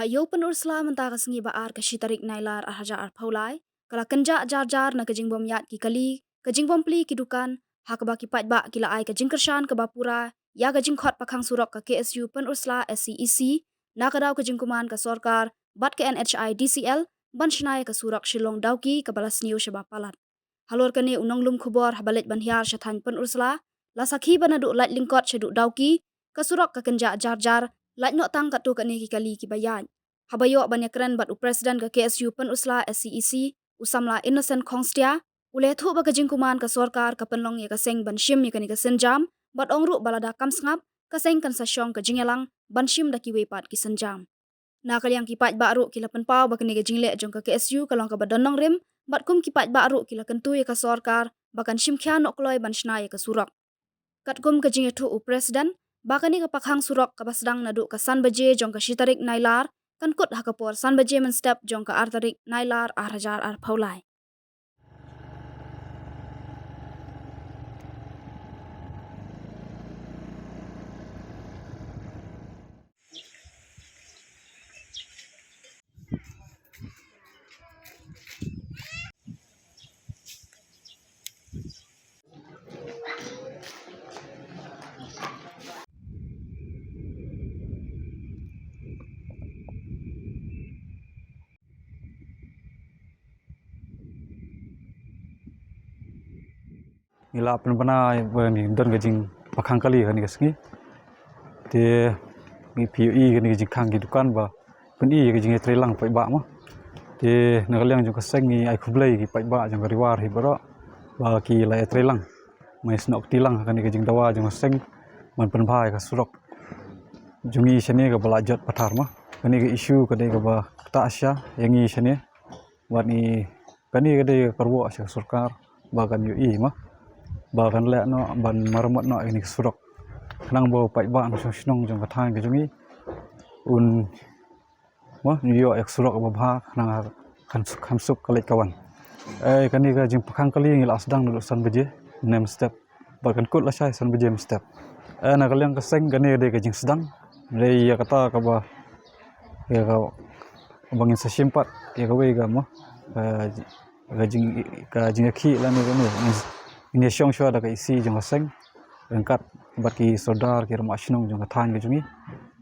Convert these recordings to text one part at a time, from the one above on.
Yo penurusla mentah kasengi baar kasyitarik nailar arhaja arpaulai. Kala kenja jar na kejing bom yat ki kali, kejing bom pli ki dukan, hakba ki pat kila ai kejing kershan ke bapura, ya kejing khot pakhang surok ke KSU penurusla SCEC, na kadau kejing kuman ke sorkar, bat ke NHI DCL, ban shnai ke surok Shillong dauki ke balas new palat. Halor kene unong lum khubor habalit ban hiar shathan penurusla, la sakhi banadu lat lingkot sheduk dauki, ke surok ke kenja jar, lait no tang katu kene ki kali ki bayan. Habayo banyak keren bat presiden ke KSU penusla SCEC, usamla Innocent Kongstia, ule thu ba kejing kuman ke sorkar ke penlong ye ke seng ban shim ye kani ke senjam, bat ongru balada kam sngap, ke seng kan sasyong ke jingelang, ban shim da ki wepat ki senjam. Na kaliang ki pat baru kila penpau ba kani ke jingle jong ke KSU kalong ke badonong rim, bat kum ki pat baru kila kentu ye ke sorkar, bakan shim kya nok kloy ban shna ye ke surok. Kat kum ke jinge thu presiden, bakani ke pakhang surok ke basdang nadu ke san baje jong ke shitarik nailar, kan kut hakapor san baje men step jong ke artarik nailar arhajar arpaulai. Ila pernah bani don gajing pakhang kali kan gasngi te ni PUI kan gajing khang gi dukan ba peni gajing trelang pai ba ma te nagaliang jong kaseng ni ai khublai gi pai ba jong riwar hi baro ba ki lai trelang mai snok tilang kan gajing dawa jong seng man pen bhai ka surok jungi shane ga balajat pathar ma kani ga issue kani ga ba ta asya yangi shane wani kani ga de karwo asya sarkar ba kan UI ma ba kan le no ban marmot no ini surok nang bo pai ba no snong jong kathang ge jungi un mo yo ek surok ba bha nang kan suk kali kawan kani ga jing pakhang kali ngil asdang no san beje nem step ba kan kut la sai san beje step na kaliang kaseng kani de ge jing sedang re ya kata ka ba ya ga bangin sa simpat ya ga we ga mo ga jing khi la ni ini syong syua da ka isi jong seng rengkat baki sodar ki rama shnong jong than ge jungi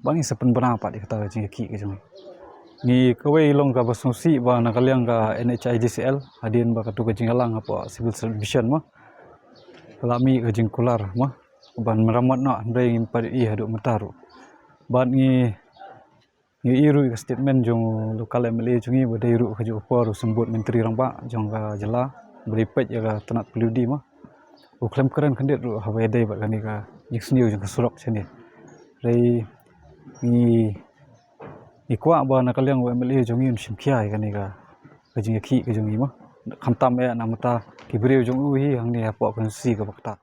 bangi sepen bana pa di kata jing ki ge jungi ni kawai long ka basungsi ba na kaliang ka NHI DCL hadin ba ka tu ge jingalang apa civil service ma kalami ge jing kular ma ban meramat no ndai ngin pa i hadu mataru ban ni iru ka statement jong lokal MLA jungi ba dairu ka ju por sembut menteri rang ba jong ka jela beripet ya ka tanat peludi ma uklem keren kandet ru habai dai ba kani ka jiksniu jong surok chene rei ni kwa ba na kaliang MLA jongi simkhia kani ka kajing khi ka jongi ma khamtam e namata kibreu jong u hi hangni apo kan si ka bakta